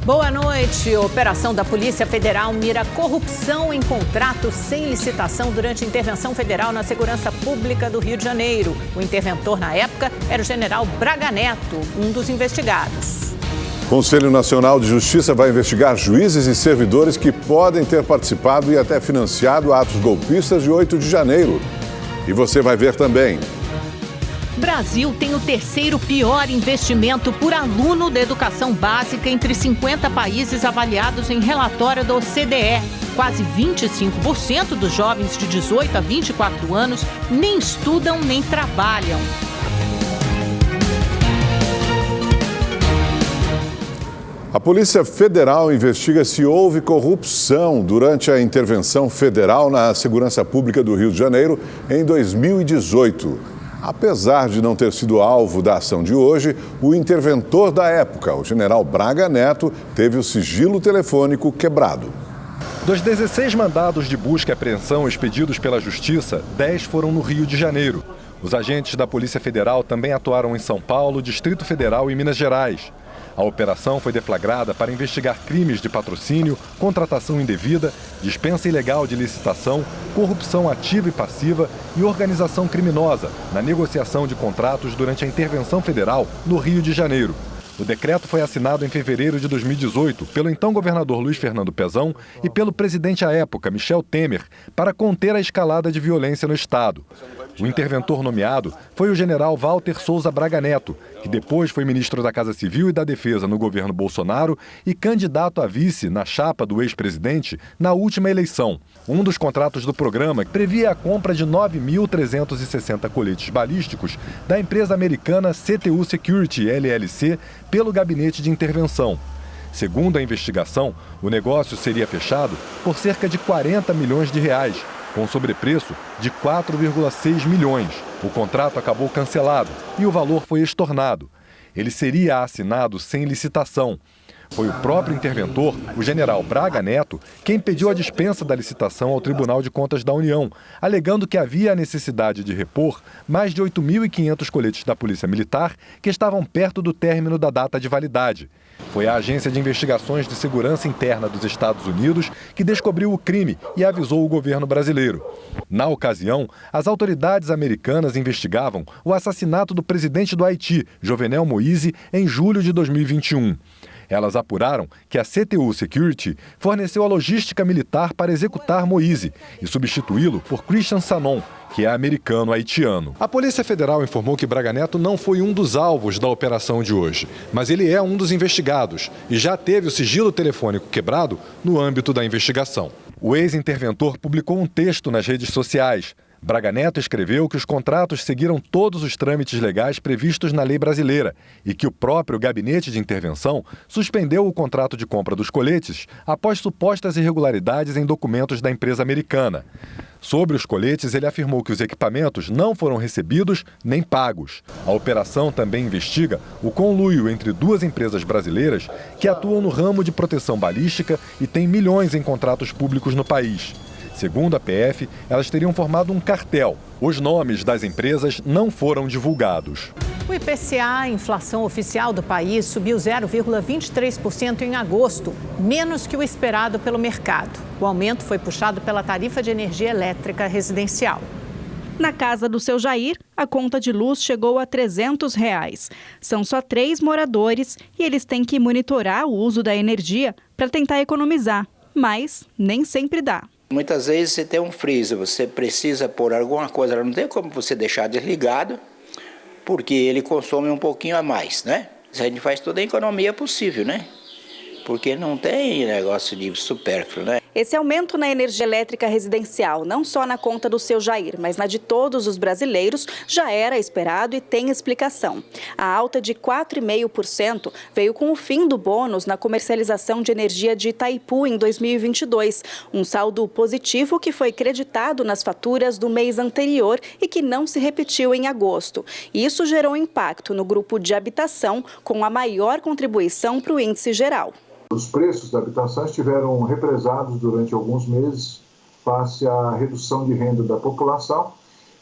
Boa noite. Operação da Polícia Federal mira corrupção em contratos sem licitação durante intervenção federal na segurança pública do Rio de Janeiro. O interventor na época era o general Braga Neto, um dos investigados. O Conselho Nacional de Justiça vai investigar juízes e servidores que podem ter participado e até financiado atos golpistas de 8 de janeiro. E você vai ver também. Brasil tem o terceiro pior investimento por aluno da educação básica entre 50 países avaliados em relatório da OCDE. Quase 25% dos jovens de 18 a 24 anos nem estudam nem trabalham. A Polícia Federal investiga se houve corrupção durante a intervenção federal na segurança pública do Rio de Janeiro em 2018. Apesar de não ter sido alvo da ação de hoje, o interventor da época, o general Braga Neto, teve o sigilo telefônico quebrado. Dos 16 mandados de busca e apreensão expedidos pela Justiça, 10 foram no Rio de Janeiro. Os agentes da Polícia Federal também atuaram em São Paulo, Distrito Federal e Minas Gerais. A operação foi deflagrada para investigar crimes de patrocínio, contratação indevida, dispensa ilegal de licitação, corrupção ativa e passiva e organização criminosa na negociação de contratos durante a intervenção federal no Rio de Janeiro. O decreto foi assinado em fevereiro de 2018 pelo então governador Luiz Fernando Pezão e pelo presidente à época, Michel Temer, para conter a escalada de violência no estado. O interventor nomeado foi o general Walter Souza Braga Neto, que depois foi ministro da Casa Civil e da Defesa no governo Bolsonaro e candidato a vice na chapa do ex-presidente na última eleição. Um dos contratos do programa previa a compra de 9.360 coletes balísticos da empresa americana CTU Security, LLC, pelo Gabinete de Intervenção. Segundo a investigação, o negócio seria fechado por cerca de 40 milhões de reais, com sobrepreço de 4,6 milhões. O contrato acabou cancelado e o valor foi estornado. Ele seria assinado sem licitação. Foi o próprio interventor, o general Braga Neto, quem pediu a dispensa da licitação ao Tribunal de Contas da União, alegando que havia a necessidade de repor mais de 8.500 coletes da Polícia Militar que estavam perto do término da data de validade. Foi a Agência de Investigações de Segurança Interna dos Estados Unidos que descobriu o crime e avisou o governo brasileiro. Na ocasião, as autoridades americanas investigavam o assassinato do presidente do Haiti, Jovenel Moïse, em julho de 2021. Elas apuraram que a CTU Security forneceu a logística militar para executar Moïse e substituí-lo por Christian Sanon, que é americano-haitiano. A Polícia Federal informou que Braga Neto não foi um dos alvos da operação de hoje, mas ele é um dos investigados e já teve o sigilo telefônico quebrado no âmbito da investigação. O ex-interventor publicou um texto nas redes sociais. Braga Neto escreveu que os contratos seguiram todos os trâmites legais previstos na lei brasileira e que o próprio Gabinete de Intervenção suspendeu o contrato de compra dos coletes após supostas irregularidades em documentos da empresa americana. Sobre os coletes, ele afirmou que os equipamentos não foram recebidos nem pagos. A operação também investiga o conluio entre duas empresas brasileiras que atuam no ramo de proteção balística e têm milhões em contratos públicos no país. Segundo a PF, elas teriam formado um cartel. Os nomes das empresas não foram divulgados. O IPCA, a inflação oficial do país, subiu 0,23% em agosto, menos que o esperado pelo mercado. O aumento foi puxado pela tarifa de energia elétrica residencial. Na casa do seu Jair, a conta de luz chegou a R$ 300. São só 3 moradores e eles têm que monitorar o uso da energia para tentar economizar, mas nem sempre dá. Muitas vezes você tem um freezer, você precisa pôr alguma coisa, não tem como você deixar desligado, porque ele consome um pouquinho a mais, né? A gente faz toda a economia possível, né? Porque não tem negócio de supérfluo, né? Esse aumento na energia elétrica residencial, não só na conta do seu Jair, mas na de todos os brasileiros, já era esperado e tem explicação. A alta de 4,5% veio com o fim do bônus na comercialização de energia de Itaipu em 2022, um saldo positivo que foi creditado nas faturas do mês anterior e que não se repetiu em agosto. Isso gerou impacto no grupo de habitação, com a maior contribuição para o índice geral. Os preços da habitação estiveram represados durante alguns meses face à redução de renda da população,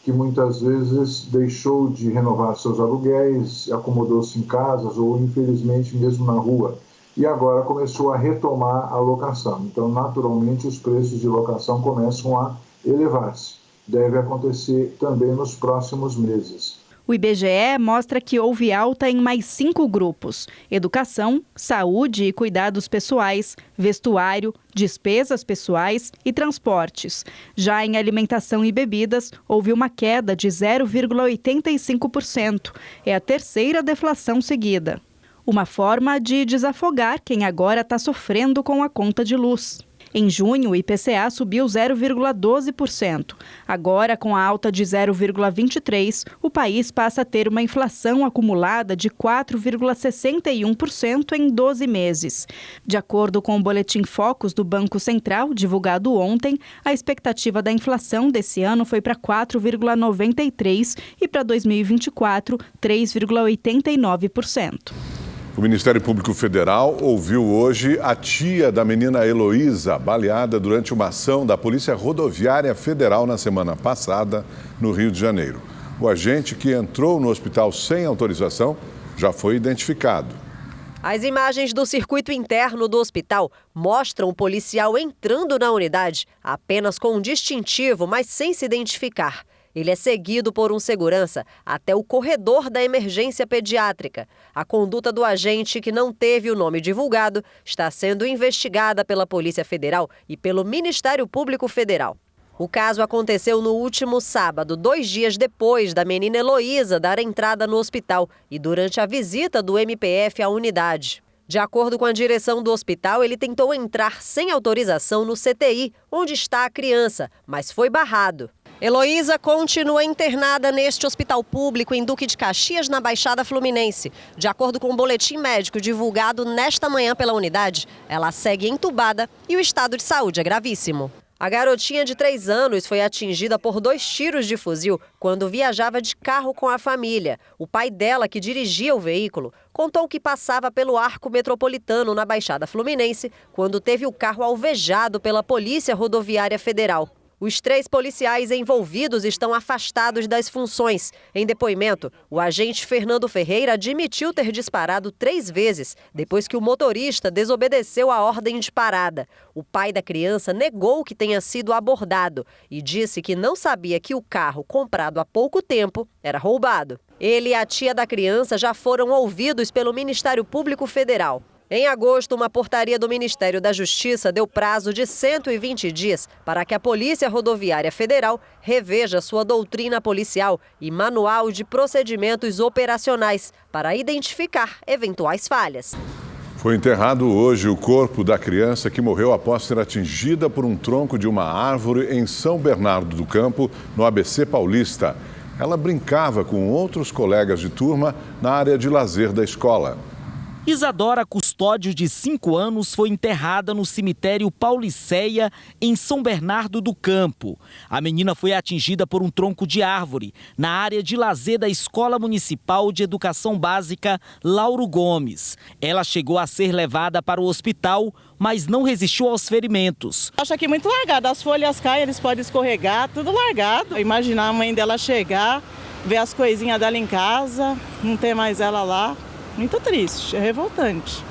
que muitas vezes deixou de renovar seus aluguéis, acomodou-se em casas ou, infelizmente, mesmo na rua. e agora começou a retomar a locação. Então, naturalmente, os preços de locação começam a elevar-se. Deve acontecer também nos próximos meses. O IBGE mostra que houve alta em mais 5 grupos: educação, saúde e cuidados pessoais, vestuário, despesas pessoais e transportes. Já em alimentação e bebidas, houve uma queda de 0,85%. É a terceira deflação seguida. Uma forma de desafogar quem agora está sofrendo com a conta de luz. Em junho, o IPCA subiu 0,12%. Agora, com a alta de 0,23%, o país passa a ter uma inflação acumulada de 4,61% em 12 meses. De acordo com o Boletim Focus do Banco Central, divulgado ontem, a expectativa da inflação desse ano foi para 4,93% e para 2024, 3,89%. O Ministério Público Federal ouviu hoje a tia da menina Heloísa, baleada durante uma ação da Polícia Rodoviária Federal na semana passada, no Rio de Janeiro. O agente que entrou no hospital sem autorização já foi identificado. As imagens do circuito interno do hospital mostram o policial entrando na unidade apenas com um distintivo, mas sem se identificar. Ele é seguido por um segurança até o corredor da emergência pediátrica. A conduta do agente, que não teve o nome divulgado, está sendo investigada pela Polícia Federal e pelo Ministério Público Federal. O caso aconteceu no último sábado, 2 dias depois da menina Heloísa dar entrada no hospital e durante a visita do MPF à unidade. De acordo com a direção do hospital, ele tentou entrar sem autorização no CTI, onde está a criança, mas foi barrado. Heloísa continua internada neste hospital público em Duque de Caxias, na Baixada Fluminense. De acordo com o boletim médico divulgado nesta manhã pela unidade, ela segue entubada e o estado de saúde é gravíssimo. A garotinha de 3 anos foi atingida por 2 tiros de fuzil quando viajava de carro com a família. O pai dela, que dirigia o veículo, contou que passava pelo Arco Metropolitano na Baixada Fluminense quando teve o carro alvejado pela Polícia Rodoviária Federal. Os 3 policiais envolvidos estão afastados das funções. Em depoimento, o agente Fernando Ferreira admitiu ter disparado 3 vezes, depois que o motorista desobedeceu a ordem de parada. O pai da criança negou que tenha sido abordado e disse que não sabia que o carro, comprado há pouco tempo, era roubado. Ele e a tia da criança já foram ouvidos pelo Ministério Público Federal. Em agosto, uma portaria do Ministério da Justiça deu prazo de 120 dias para que a Polícia Rodoviária Federal reveja sua doutrina policial e manual de procedimentos operacionais para identificar eventuais falhas. Foi enterrado hoje o corpo da criança que morreu após ser atingida por um tronco de uma árvore em São Bernardo do Campo, no ABC Paulista. Ela brincava com outros colegas de turma na área de lazer da escola. Isadora Custódio, de 5 anos, foi enterrada no cemitério Pauliceia, em São Bernardo do Campo. A menina foi atingida por um tronco de árvore na área de lazer da Escola Municipal de Educação Básica Lauro Gomes. Ela chegou a ser levada para o hospital, mas não resistiu aos ferimentos. Acho aqui muito largado, as folhas caem, eles podem escorregar, tudo largado. Imaginar a mãe dela chegar, ver as coisinhas dela em casa, não ter mais ela lá. Muito triste, é revoltante.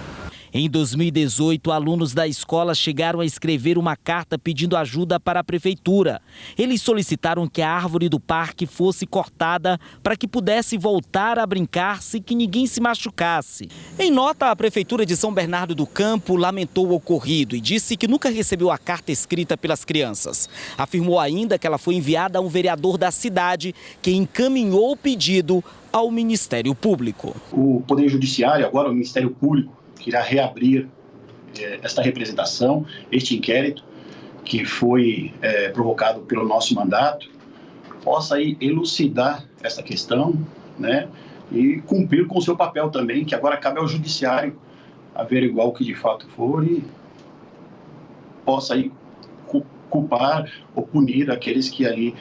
Em 2018, alunos da escola chegaram a escrever uma carta pedindo ajuda para a prefeitura. Eles solicitaram que a árvore do parque fosse cortada para que pudesse voltar a brincar sem que ninguém se machucasse. Em nota, a Prefeitura de São Bernardo do Campo lamentou o ocorrido e disse que nunca recebeu a carta escrita pelas crianças. Afirmou ainda que ela foi enviada a um vereador da cidade, que encaminhou o pedido ao Ministério Público. O Poder Judiciário, agora o Ministério Público, que irá reabrir esta representação, este inquérito que foi provocado pelo nosso mandato, possa aí elucidar essa questão, né, e cumprir com o seu papel também, que agora cabe ao Judiciário averiguar o que de fato for e possa aí culpar ou punir aqueles que ali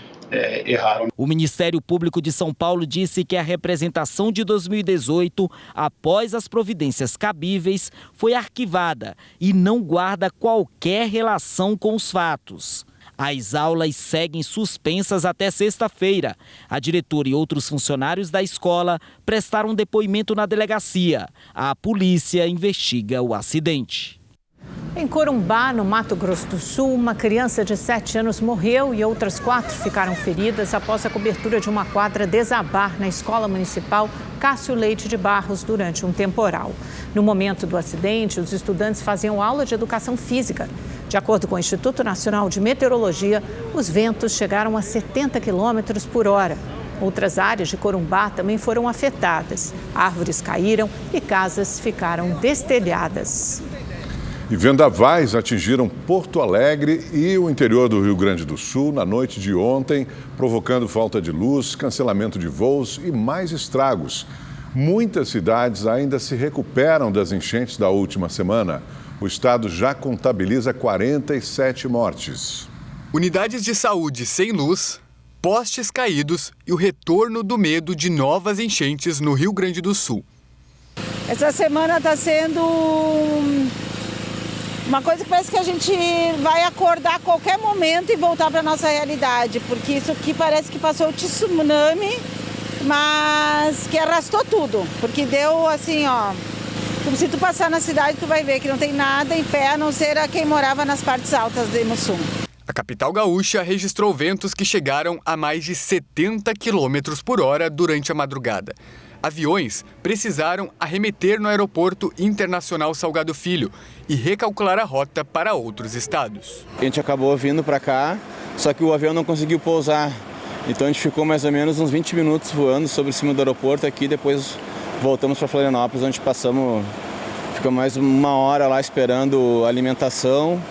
erraram. O Ministério Público de São Paulo disse que a representação de 2018, após as providências cabíveis, foi arquivada e não guarda qualquer relação com os fatos. As aulas seguem suspensas até sexta-feira. A diretora e outros funcionários da escola prestaram depoimento na delegacia. A polícia investiga o acidente. Em Corumbá, no Mato Grosso do Sul, uma criança de 7 anos morreu e outras 4 ficaram feridas após a cobertura de uma quadra desabar na Escola Municipal Cássio Leite de Barros durante um temporal. No momento do acidente, os estudantes faziam aula de educação física. De acordo com o Instituto Nacional de Meteorologia, os ventos chegaram a 70 km por hora. Outras áreas de Corumbá também foram afetadas. Árvores caíram e casas ficaram destelhadas. E vendavais atingiram Porto Alegre e o interior do Rio Grande do Sul na noite de ontem, provocando falta de luz, cancelamento de voos e mais estragos. Muitas cidades ainda se recuperam das enchentes da última semana. O estado já contabiliza 47 mortes. Unidades de saúde sem luz, postes caídos e o retorno do medo de novas enchentes no Rio Grande do Sul. Essa semana está sendo uma coisa que parece que a gente vai acordar a qualquer momento e voltar para a nossa realidade, porque isso aqui parece que passou o tsunami, mas que arrastou tudo, porque deu assim, ó, como se tu passar na cidade tu vai ver que não tem nada em pé, a não ser a quem morava nas partes altas de Mussum. A capital gaúcha registrou ventos que chegaram a mais de 70 km por hora durante a madrugada. Aviões precisaram arremeter no Aeroporto Internacional Salgado Filho e recalcular a rota para outros estados. A gente acabou vindo para cá, só que o avião não conseguiu pousar. Então a gente ficou mais ou menos uns 20 minutos voando sobre cima do aeroporto aqui, depois voltamos para Florianópolis, onde ficamos mais 1 hora lá esperando alimentação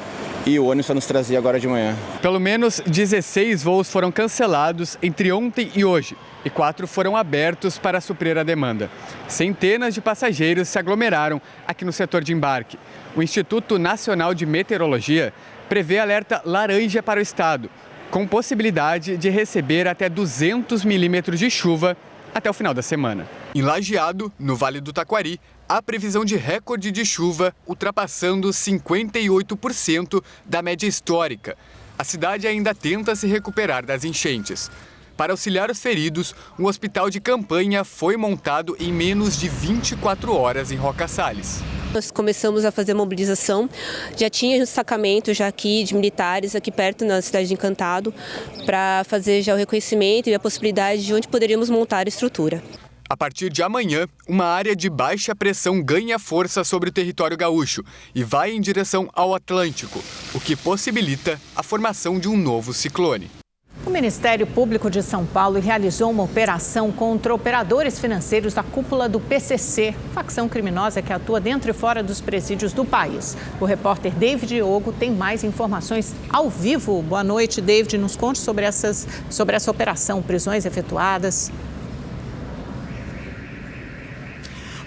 e o ônibus vai nos trazer agora de manhã. Pelo menos 16 voos foram cancelados entre ontem e hoje e 4 foram abertos para suprir a demanda. Centenas de passageiros se aglomeraram aqui no setor de embarque. O Instituto Nacional de Meteorologia prevê alerta laranja para o estado, com possibilidade de receber até 200 milímetros de chuva até o final da semana. Em Lajeado, no Vale do Taquari, há previsão de recorde de chuva, ultrapassando 58% da média histórica. A cidade ainda tenta se recuperar das enchentes. Para auxiliar os feridos, um hospital de campanha foi montado em menos de 24 horas em Roca Salles. Nós começamos a fazer mobilização, já tinha destacamento já aqui de militares aqui perto na cidade de Encantado para fazer já o reconhecimento e a possibilidade de onde poderíamos montar a estrutura. A partir de amanhã, uma área de baixa pressão ganha força sobre o território gaúcho e vai em direção ao Atlântico, o que possibilita a formação de um novo ciclone. O Ministério Público de São Paulo realizou uma operação contra operadores financeiros da cúpula do PCC, facção criminosa que atua dentro e fora dos presídios do país. O repórter David Diogo tem mais informações ao vivo. Boa noite, David. Nos conte sobre essa operação, prisões efetuadas.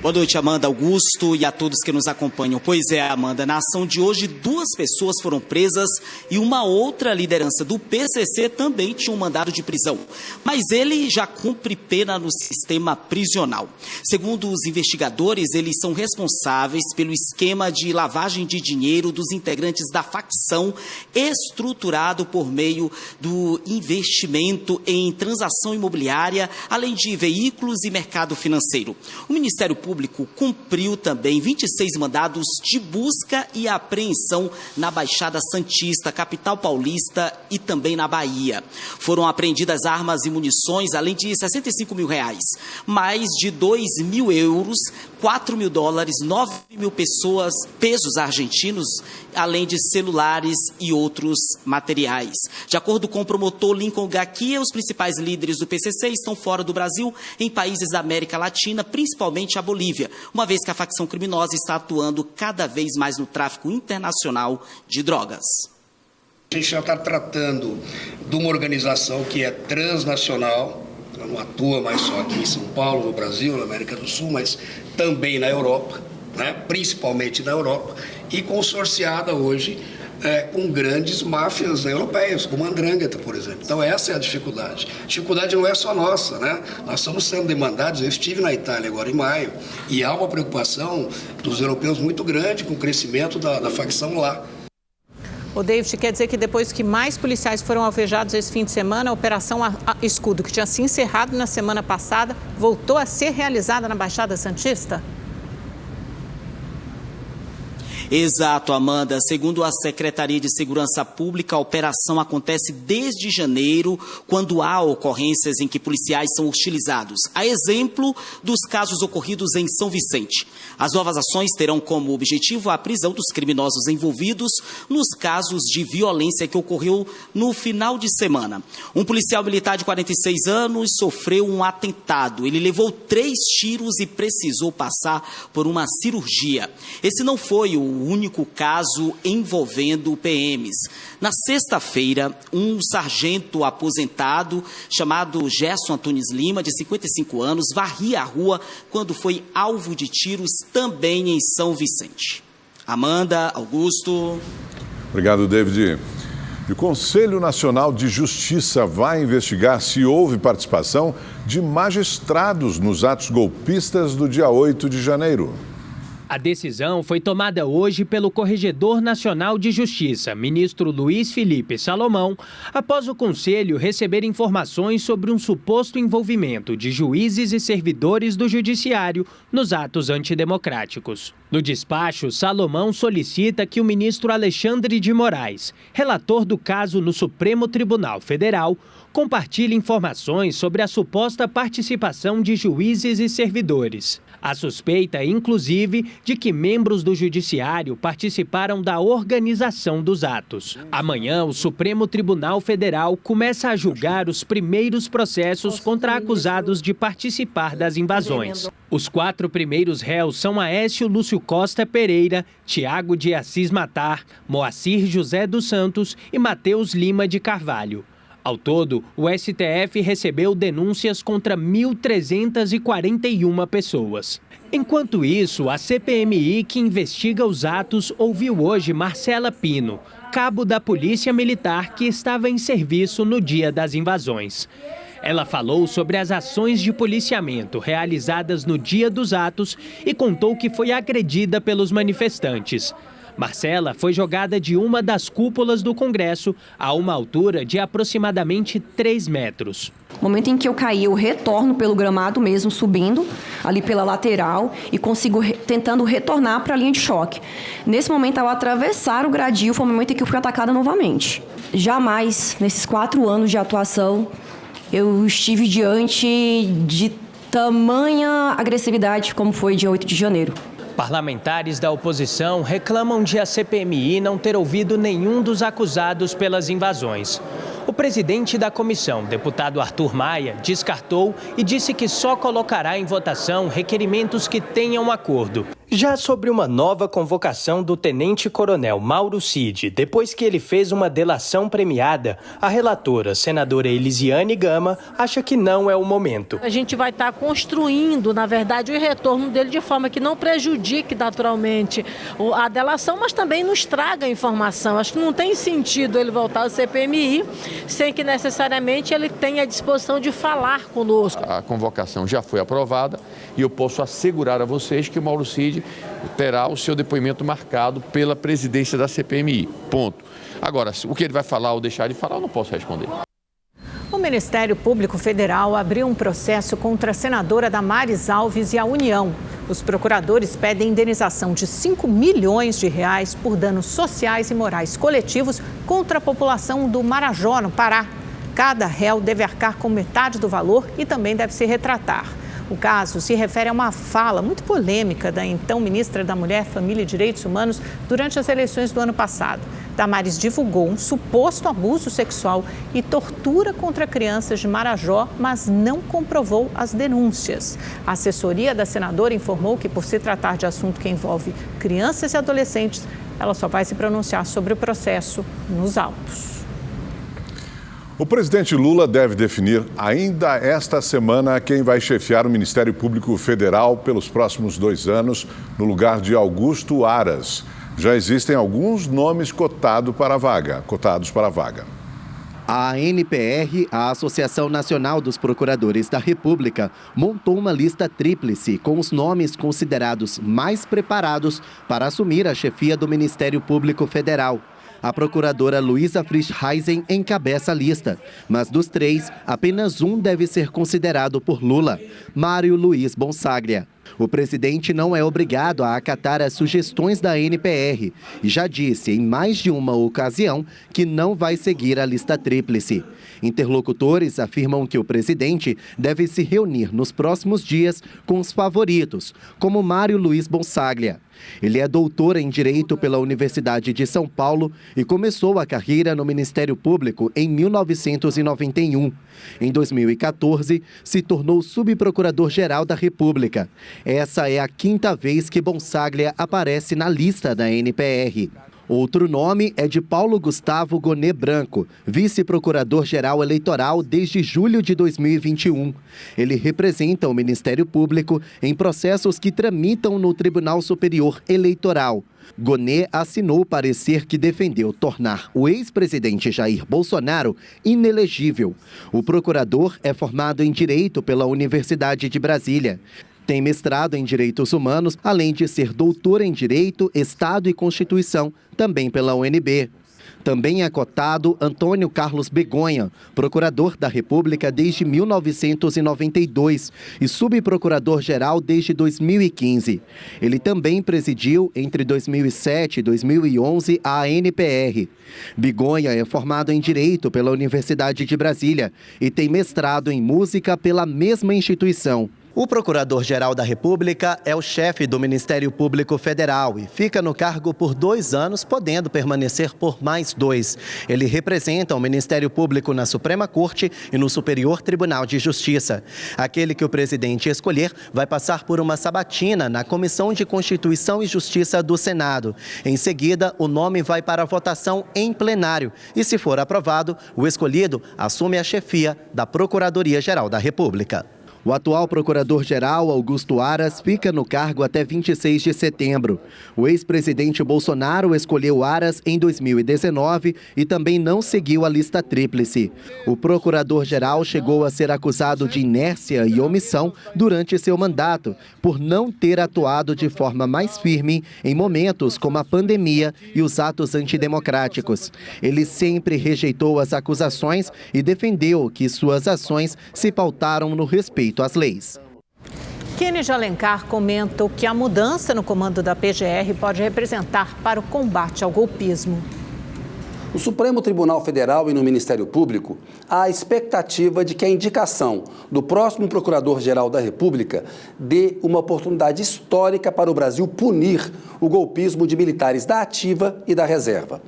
Boa noite, Amanda, Augusto e a todos que nos acompanham. Pois é, Amanda, na ação de hoje, 2 pessoas foram presas e uma outra liderança do PCC também tinha um mandado de prisão. Mas ele já cumpre pena no sistema prisional. Segundo os investigadores, eles são responsáveis pelo esquema de lavagem de dinheiro dos integrantes da facção, estruturado por meio do investimento em transação imobiliária, além de veículos e mercado financeiro. O Ministério Público cumpriu também 26 mandados de busca e apreensão na Baixada Santista, capital paulista e também na Bahia. Foram apreendidas armas e munições, além de R$65 mil, mais de 2 mil euros, 4 mil dólares, 9 mil pesos argentinos, além de celulares e outros materiais. De acordo com o promotor Lincoln Gaquia, os principais líderes do PCC estão fora do Brasil, em países da América Latina, principalmente a Bolívia, uma vez que a facção criminosa está atuando cada vez mais no tráfico internacional de drogas. A gente já está tratando de uma organização que é transnacional, ela não atua mais só aqui em São Paulo, no Brasil, na América do Sul, mas também na Europa, né? Principalmente na Europa, e consorciada hoje com grandes máfias europeias, como a Andrangheta, por exemplo. Então essa é a dificuldade. A dificuldade não é só nossa, né? Nós estamos sendo demandados, eu estive na Itália agora em maio, e há uma preocupação dos europeus muito grande com o crescimento da facção lá. O David, quer dizer que depois que mais policiais foram alvejados esse fim de semana, a Operação Escudo, que tinha se encerrado na semana passada, voltou a ser realizada na Baixada Santista? Exato, Amanda. Segundo a Secretaria de Segurança Pública, a operação acontece desde janeiro, quando há ocorrências em que policiais são hostilizados. A exemplo dos casos ocorridos em São Vicente. As novas ações terão como objetivo a prisão dos criminosos envolvidos nos casos de violência que ocorreu no final de semana. Um policial militar de 46 anos sofreu um atentado. Ele levou 3 tiros e precisou passar por uma cirurgia. Esse não foi o único caso envolvendo PMs. Na sexta-feira, um sargento aposentado chamado Gerson Antunes Lima, de 55 anos, varria a rua quando foi alvo de tiros também em São Vicente. Amanda, Augusto. Obrigado, David. E o Conselho Nacional de Justiça vai investigar se houve participação de magistrados nos atos golpistas do dia 8 de janeiro. A decisão foi tomada hoje pelo Corregedor Nacional de Justiça, ministro Luiz Felipe Salomão, após o Conselho receber informações sobre um suposto envolvimento de juízes e servidores do Judiciário nos atos antidemocráticos. No despacho, Salomão solicita que o ministro Alexandre de Moraes, relator do caso no Supremo Tribunal Federal, compartilhe informações sobre a suposta participação de juízes e servidores. A suspeita, inclusive, de que membros do Judiciário participaram da organização dos atos. Amanhã, o Supremo Tribunal Federal começa a julgar os primeiros processos contra acusados de participar das invasões. Os 4 primeiros réus são Aécio Lúcio Costa Pereira, Tiago de Assis Matar, Moacir José dos Santos e Mateus Lima de Carvalho. Ao todo, o STF recebeu denúncias contra 1.341 pessoas. Enquanto isso, a CPMI, que investiga os atos, ouviu hoje Marcela Pino, cabo da Polícia Militar que estava em serviço no dia das invasões. Ela falou sobre as ações de policiamento realizadas no dia dos atos e contou que foi agredida pelos manifestantes. Marcela foi jogada de uma das cúpulas do Congresso a uma altura de aproximadamente 3 metros. No momento em que eu caí, eu retorno pelo gramado mesmo, subindo ali pela lateral e consigo tentando retornar para a linha de choque. Nesse momento, ao atravessar o gradil, foi o momento em que eu fui atacada novamente. Jamais, nesses 4 anos de atuação, eu estive diante de tamanha agressividade como foi dia 8 de janeiro. Parlamentares da oposição reclamam de a CPMI não ter ouvido nenhum dos acusados pelas invasões. O presidente da comissão, deputado Arthur Maia, descartou e disse que só colocará em votação requerimentos que tenham acordo. Já sobre uma nova convocação do tenente-coronel Mauro Cid, depois que ele fez uma delação premiada, a relatora, senadora Elisiane Gama, acha que não é o momento. A gente vai estar construindo, na verdade, o retorno dele de forma que não prejudique naturalmente a delação, mas também nos traga informação. Acho que não tem sentido ele voltar ao CPMI sem que necessariamente ele tenha a disposição de falar conosco. A convocação já foi aprovada e eu posso assegurar a vocês que o Mauro Cid terá o seu depoimento marcado pela presidência da CPMI. Ponto. Agora, o que ele vai falar ou deixar de falar, eu não posso responder. O Ministério Público Federal abriu um processo contra a senadora Damares Alves e a União. Os procuradores pedem indenização de R$5 milhões por danos sociais e morais coletivos contra a população do Marajó, no Pará. Cada réu deve arcar com metade do valor e também deve se retratar. O caso se refere a uma fala muito polêmica da então ministra da Mulher, Família e Direitos Humanos durante as eleições do ano passado. Damares divulgou um suposto abuso sexual e tortura contra crianças de Marajó, mas não comprovou as denúncias. A assessoria da senadora informou que, por se tratar de assunto que envolve crianças e adolescentes, ela só vai se pronunciar sobre o processo nos autos. O presidente Lula deve definir ainda esta semana quem vai chefiar o Ministério Público Federal pelos próximos 2 anos, no lugar de Augusto Aras. Já existem alguns nomes cotados para a vaga. A ANPR, a Associação Nacional dos Procuradores da República, montou uma lista tríplice com os nomes considerados mais preparados para assumir a chefia do Ministério Público Federal. A procuradora Luísa Frischheisen encabeça a lista, mas dos 3, apenas um deve ser considerado por Lula, Mário Luiz Bonságlia. O presidente não é obrigado a acatar as sugestões da NPR e já disse em mais de uma ocasião que não vai seguir a lista tríplice. Interlocutores afirmam que o presidente deve se reunir nos próximos dias com os favoritos, como Mário Luiz Bonságlia. Ele é doutor em Direito pela Universidade de São Paulo e começou a carreira no Ministério Público em 1991. Em 2014, se tornou subprocurador-geral da República. Essa é a 5ª vez que Bonságlia aparece na lista da NPR. Outro nome é de Paulo Gustavo Gonet Branco, vice-procurador-geral eleitoral desde julho de 2021. Ele representa o Ministério Público em processos que tramitam no Tribunal Superior Eleitoral. Gonet assinou o parecer que defendeu tornar o ex-presidente Jair Bolsonaro inelegível. O procurador é formado em Direito pela Universidade de Brasília. Tem mestrado em Direitos Humanos, além de ser doutor em Direito, Estado e Constituição, também pela UNB. Também é cotado Antônio Carlos Begonha, procurador da República desde 1992 e subprocurador-geral desde 2015. Ele também presidiu, entre 2007 e 2011, a NPR. Begonha é formado em Direito pela Universidade de Brasília e tem mestrado em Música pela mesma instituição. O Procurador-Geral da República é o chefe do Ministério Público Federal e fica no cargo por 2 anos, podendo permanecer por mais 2. Ele representa o Ministério Público na Suprema Corte e no Superior Tribunal de Justiça. Aquele que o presidente escolher vai passar por uma sabatina na Comissão de Constituição e Justiça do Senado. Em seguida, o nome vai para a votação em plenário e, se for aprovado, o escolhido assume a chefia da Procuradoria-Geral da República. O atual procurador-geral, Augusto Aras, fica no cargo até 26 de setembro. O ex-presidente Bolsonaro escolheu Aras em 2019 e também não seguiu a lista tríplice. O procurador-geral chegou a ser acusado de inércia e omissão durante seu mandato, por não ter atuado de forma mais firme em momentos como a pandemia e os atos antidemocráticos. Ele sempre rejeitou as acusações e defendeu que suas ações se pautaram no respeito às leis. Kennedy de Alencar comenta o que a mudança no comando da PGR pode representar para o combate ao golpismo. No Supremo Tribunal Federal e no Ministério Público, há a expectativa de que a indicação do próximo Procurador-Geral da República dê uma oportunidade histórica para o Brasil punir o golpismo de militares da ativa e da reserva.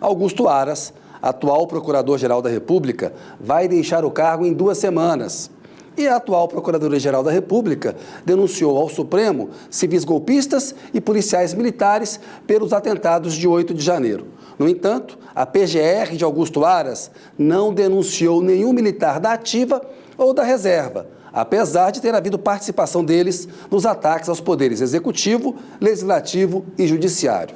Augusto Aras, atual Procurador-Geral da República, vai deixar o cargo em 2 semanas. E a atual Procuradoria-Geral da República denunciou ao Supremo civis golpistas e policiais militares pelos atentados de 8 de janeiro. No entanto, a PGR de Augusto Aras não denunciou nenhum militar da ativa ou da reserva, apesar de ter havido participação deles nos ataques aos poderes executivo, legislativo e judiciário.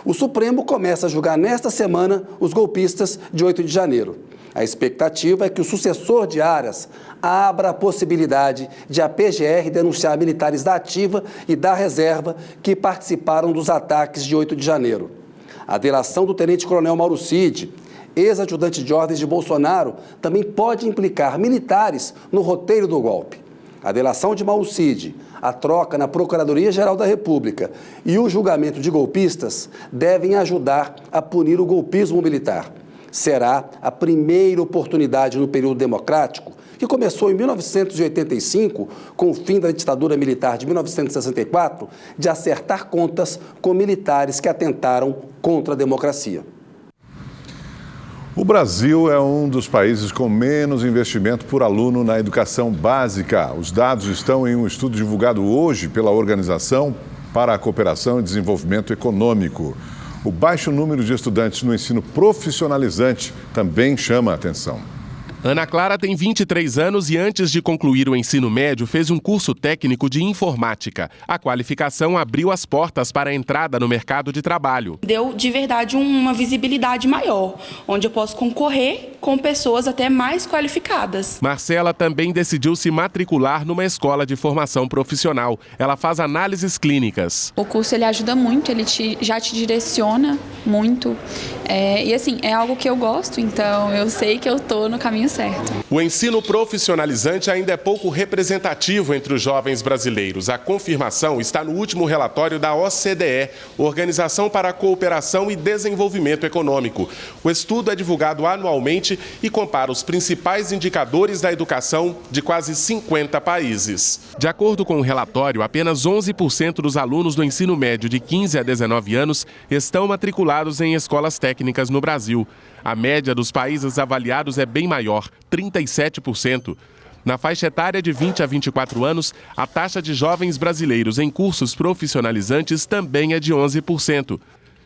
O Supremo começa a julgar nesta semana os golpistas de 8 de janeiro. A expectativa é que o sucessor de Aras abra a possibilidade de a PGR denunciar militares da ativa e da reserva que participaram dos ataques de 8 de janeiro. A delação do tenente-coronel Mauro Cid, ex-ajudante de ordens de Bolsonaro, também pode implicar militares no roteiro do golpe. A delação de Mauro Cid, a troca na Procuradoria-Geral da República e o julgamento de golpistas devem ajudar a punir o golpismo militar. Será a primeira oportunidade no período democrático, que começou em 1985, com o fim da ditadura militar de 1964, de acertar contas com militares que atentaram contra a democracia. O Brasil é um dos países com menos investimento por aluno na educação básica. Os dados estão em um estudo divulgado hoje pela Organização para a Cooperação e Desenvolvimento Econômico. O baixo número de estudantes no ensino profissionalizante também chama a atenção. Ana Clara tem 23 anos e antes de concluir o ensino médio fez um curso técnico de informática. A qualificação abriu as portas para a entrada no mercado de trabalho. Deu de verdade uma visibilidade maior, onde eu posso concorrer com pessoas até mais qualificadas. Marcela também decidiu se matricular numa escola de formação profissional. Ela faz análises clínicas. O curso ele ajuda muito, ele já te direciona muito. E assim, é algo que eu gosto, então eu sei que eu estou no caminho certo. O ensino profissionalizante ainda é pouco representativo entre os jovens brasileiros. A confirmação está no último relatório da OCDE, Organização para a Cooperação e Desenvolvimento Econômico. O estudo é divulgado anualmente e compara os principais indicadores da educação de quase 50 países. De acordo com o relatório, apenas 11% dos alunos do ensino médio de 15 a 19 anos estão matriculados em escolas técnicas no Brasil. A média dos países avaliados é bem maior, 37%. Na faixa etária de 20 a 24 anos, a taxa de jovens brasileiros em cursos profissionalizantes também é de 11%.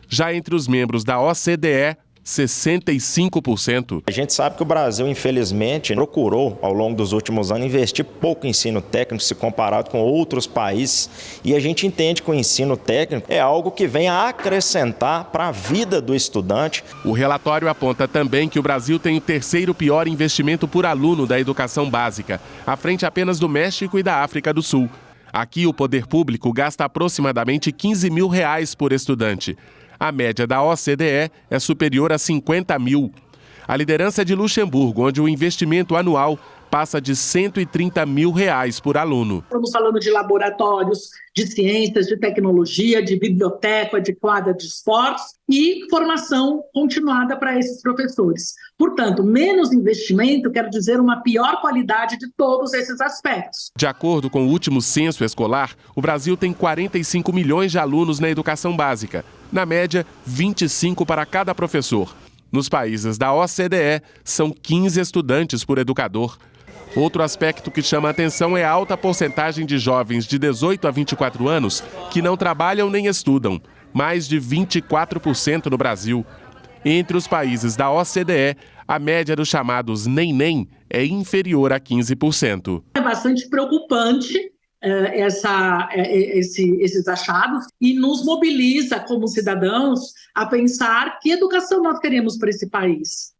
Já entre os membros da OCDE, 65%. A gente sabe que o Brasil, infelizmente, procurou, ao longo dos últimos anos, investir pouco em ensino técnico se comparado com outros países. E a gente entende que o ensino técnico é algo que vem a acrescentar para a vida do estudante. O relatório aponta também que o Brasil tem o terceiro pior investimento por aluno da educação básica, à frente apenas do México e da África do Sul. Aqui, o poder público gasta aproximadamente R$15 mil por estudante. A média da OCDE é superior a 50 mil. A liderança é de Luxemburgo, onde o investimento anual passa de R$130 mil por aluno. Estamos falando de laboratórios, de ciências, de tecnologia, de biblioteca, de quadra de esportes e formação continuada para esses professores. Portanto, menos investimento quer dizer uma pior qualidade de todos esses aspectos. De acordo com o último censo escolar, o Brasil tem 45 milhões de alunos na educação básica. Na média, 25 para cada professor. Nos países da OCDE, são 15 estudantes por educador. Outro aspecto que chama a atenção é a alta porcentagem de jovens de 18 a 24 anos que não trabalham nem estudam, mais de 24% no Brasil. Entre os países da OCDE, a média dos chamados nem-nem é inferior a 15%. É bastante preocupante esses achados e nos mobiliza como cidadãos a pensar que educação nós queremos para esse país.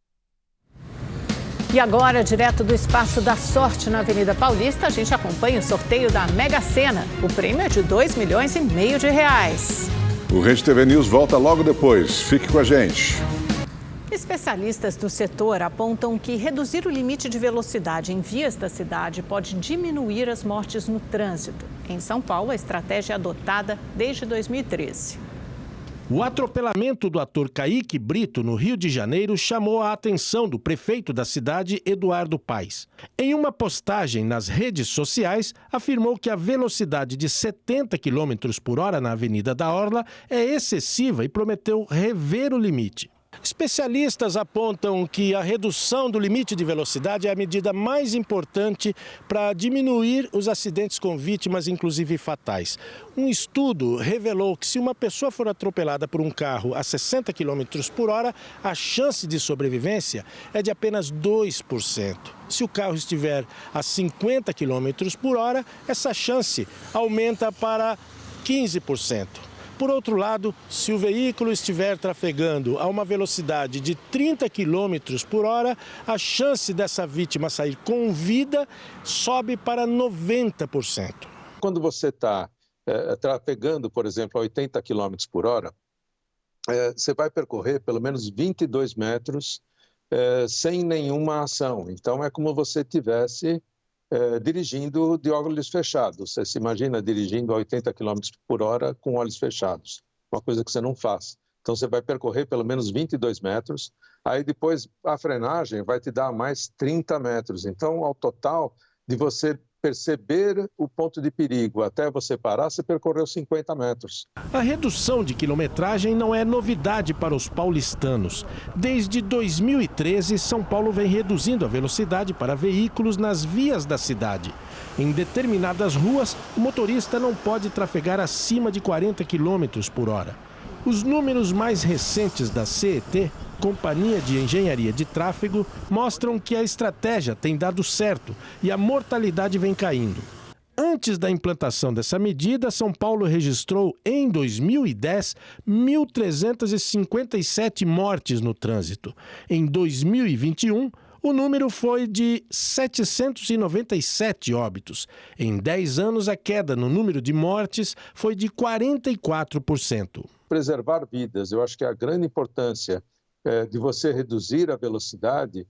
E agora, direto do Espaço da Sorte na Avenida Paulista, a gente acompanha o sorteio da Mega Sena. O prêmio é de R$2,5 milhões. O Rede TV News volta logo depois. Fique com a gente. Especialistas do setor apontam que reduzir o limite de velocidade em vias da cidade pode diminuir as mortes no trânsito. Em São Paulo, a estratégia é adotada desde 2013. O atropelamento do ator Kaique Brito, no Rio de Janeiro, chamou a atenção do prefeito da cidade, Eduardo Paes. Em uma postagem nas redes sociais, afirmou que a velocidade de 70 km por hora na Avenida da Orla é excessiva e prometeu rever o limite. Especialistas apontam que a redução do limite de velocidade é a medida mais importante para diminuir os acidentes com vítimas, inclusive fatais. Um estudo revelou que se uma pessoa for atropelada por um carro a 60 km por hora, a chance de sobrevivência é de apenas 2%. Se o carro estiver a 50 km por hora, essa chance aumenta para 15%. Por outro lado, se o veículo estiver trafegando a uma velocidade de 30 km por hora, a chance dessa vítima sair com vida sobe para 90%. Quando você está trafegando, por exemplo, a 80 km por hora, você vai percorrer pelo menos 22 metros sem nenhuma ação. Então, é como você tivesse dirigindo de olhos fechados. Você se imagina dirigindo a 80 km por hora com olhos fechados, uma coisa que você não faz. Então você vai percorrer pelo menos 22 metros, aí depois a frenagem vai te dar mais 30 metros. Então, ao total de você perceber o ponto de perigo até você parar, você percorreu 50 metros. A redução de quilometragem não é novidade para os paulistanos. Desde 2013, São Paulo vem reduzindo a velocidade para veículos nas vias da cidade. Em determinadas ruas, o motorista não pode trafegar acima de 40 km por hora. Os números mais recentes da CET, Companhia de Engenharia de Tráfego, mostram que a estratégia tem dado certo e a mortalidade vem caindo. Antes da implantação dessa medida, São Paulo registrou, em 2010, 1.357 mortes no trânsito. Em 2021, o número foi de 797 óbitos. Em 10 anos, a queda no número de mortes foi de 44%. Preservar vidas, eu acho que a grande importância de você reduzir a velocidade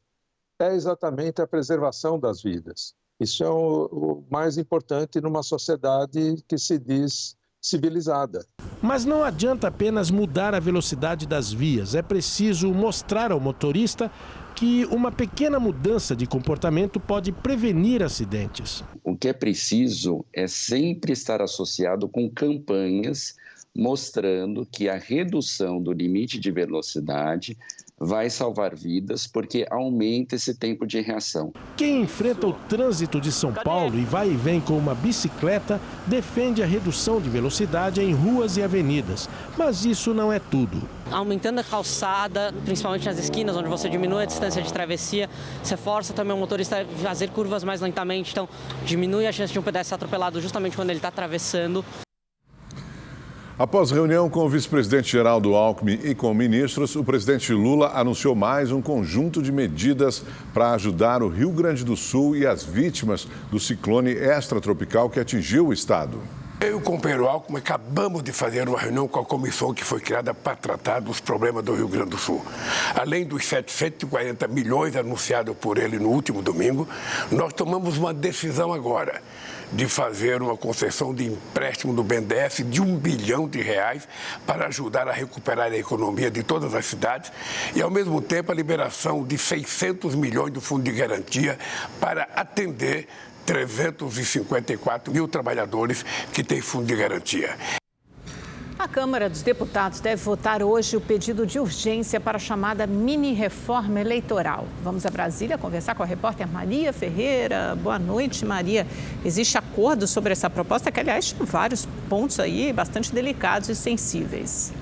é exatamente a preservação das vidas. Isso é o mais importante numa sociedade que se diz civilizada. Mas não adianta apenas mudar a velocidade das vias. É preciso mostrar ao motorista que uma pequena mudança de comportamento pode prevenir acidentes. O que é preciso é sempre estar associado com campanhas mostrando que a redução do limite de velocidade vai salvar vidas, porque aumenta esse tempo de reação. Quem enfrenta o trânsito de São Paulo e vai e vem com uma bicicleta defende a redução de velocidade em ruas e avenidas. Mas isso não é tudo. Aumentando a calçada, principalmente nas esquinas, onde você diminui a distância de travessia, você força também o motorista a fazer curvas mais lentamente, então diminui a chance de um pedestre ser atropelado justamente quando ele está atravessando. Após reunião com o vice-presidente Geraldo Alckmin e com ministros, o presidente Lula anunciou mais um conjunto de medidas para ajudar o Rio Grande do Sul e as vítimas do ciclone extratropical que atingiu o estado. Eu e o companheiro Alckmin acabamos de fazer uma reunião com a comissão que foi criada para tratar dos problemas do Rio Grande do Sul. Além dos 740 milhões anunciados por ele no último domingo, nós tomamos uma decisão agora de fazer uma concessão de empréstimo do BNDES de R$1 bilhão para ajudar a recuperar a economia de todas as cidades e, ao mesmo tempo, a liberação de 600 milhões do Fundo de Garantia para atender 354 mil trabalhadores que têm fundo de garantia. A Câmara dos Deputados deve votar hoje o pedido de urgência para a chamada mini-reforma eleitoral. Vamos a Brasília conversar com a repórter Maria Ferreira. Boa noite, Maria. Existe acordo sobre essa proposta, que, aliás, tem vários pontos aí bastante delicados e sensíveis.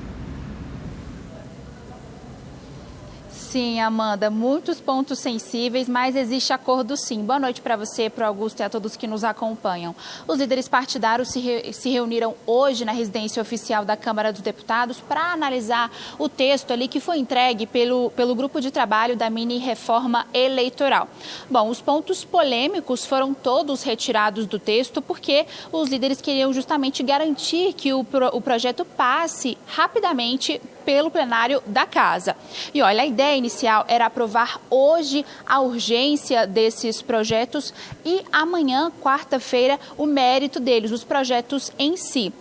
Sim, Amanda, muitos pontos sensíveis, mas existe acordo sim. Boa noite para você, para o Augusto e a todos que nos acompanham. Os líderes partidários se reuniram hoje na residência oficial da Câmara dos Deputados para analisar o texto ali que foi entregue pelo grupo de trabalho da mini-reforma eleitoral. Bom, os pontos polêmicos foram todos retirados do texto porque os líderes queriam justamente garantir que o projeto passe rapidamente pelo plenário da Casa. E olha, a ideia inicial era aprovar hoje a urgência desses projetos e amanhã, quarta-feira, o mérito deles, os projetos em si.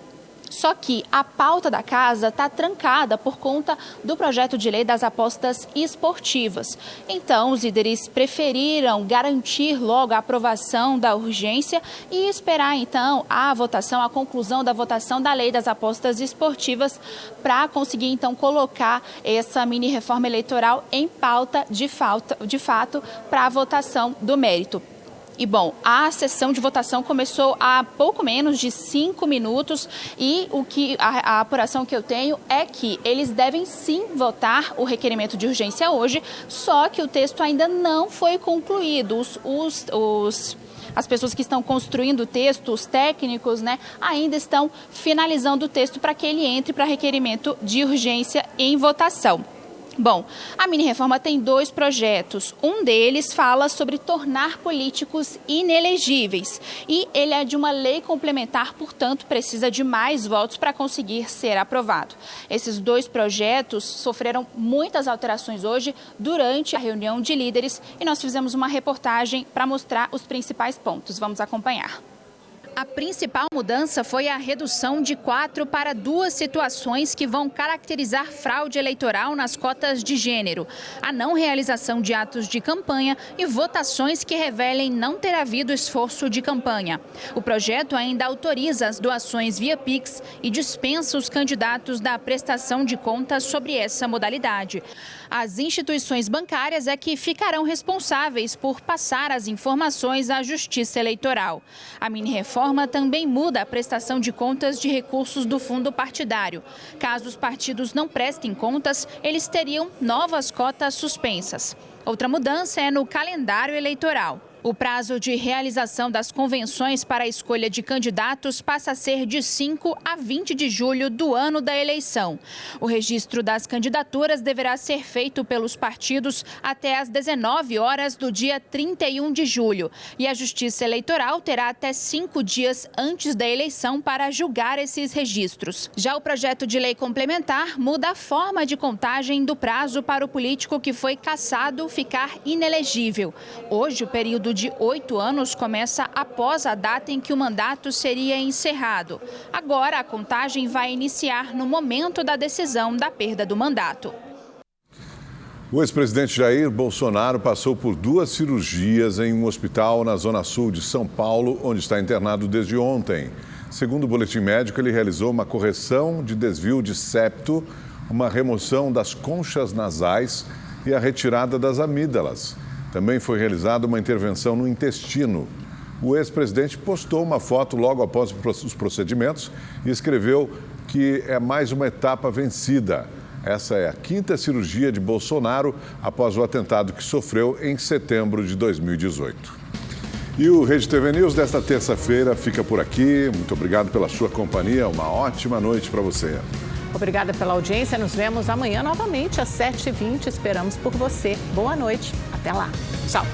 Só que a pauta da Casa está trancada por conta do projeto de lei das apostas esportivas. Então, os líderes preferiram garantir logo a aprovação da urgência e esperar, então, a conclusão da votação da lei das apostas esportivas para conseguir, então, colocar essa mini-reforma eleitoral em pauta de fato para a votação do mérito. E, bom, a sessão de votação começou há pouco menos de 5 minutos e a apuração que eu tenho é que eles devem sim votar o requerimento de urgência hoje, só que o texto ainda não foi concluído. As pessoas que estão construindo o texto, os técnicos, ainda estão finalizando o texto para que ele entre para requerimento de urgência em votação. Bom, a mini-reforma tem 2 projetos. Um deles fala sobre tornar políticos inelegíveis e ele é de uma lei complementar, portanto, precisa de mais votos para conseguir ser aprovado. Esses 2 projetos sofreram muitas alterações hoje durante a reunião de líderes e nós fizemos uma reportagem para mostrar os principais pontos. Vamos acompanhar. A principal mudança foi a redução de 4 para 2 situações que vão caracterizar fraude eleitoral nas cotas de gênero: a não realização de atos de campanha e votações que revelem não ter havido esforço de campanha. O projeto ainda autoriza as doações via Pix e dispensa os candidatos da prestação de contas sobre essa modalidade. As instituições bancárias é que ficarão responsáveis por passar as informações à Justiça Eleitoral. A mini-reforma também muda a prestação de contas de recursos do fundo partidário. Caso os partidos não prestem contas, eles teriam novas cotas suspensas. Outra mudança é no calendário eleitoral. O prazo de realização das convenções para a escolha de candidatos passa a ser de 5 a 20 de julho do ano da eleição. O registro das candidaturas deverá ser feito pelos partidos até às 19 horas do dia 31 de julho. E a Justiça Eleitoral terá até 5 dias antes da eleição para julgar esses registros. Já o projeto de lei complementar muda a forma de contagem do prazo para o político que foi cassado ficar inelegível. Hoje, o período de 8 anos começa após a data em que o mandato seria encerrado. Agora, a contagem vai iniciar no momento da decisão da perda do mandato. O ex-presidente Jair Bolsonaro passou por 2 cirurgias em um hospital na zona sul de São Paulo, onde está internado desde ontem. Segundo o boletim médico, ele realizou uma correção de desvio de septo, uma remoção das conchas nasais e a retirada das amígdalas. Também foi realizada uma intervenção no intestino. O ex-presidente postou uma foto logo após os procedimentos e escreveu que é mais uma etapa vencida. Essa é a 5ª cirurgia de Bolsonaro após o atentado que sofreu em setembro de 2018. E o Rede TV News desta terça-feira fica por aqui. Muito obrigado pela sua companhia. Uma ótima noite para você. Obrigada pela audiência. Nos vemos amanhã novamente às 7h20. Esperamos por você. Boa noite. Até lá. Tchau.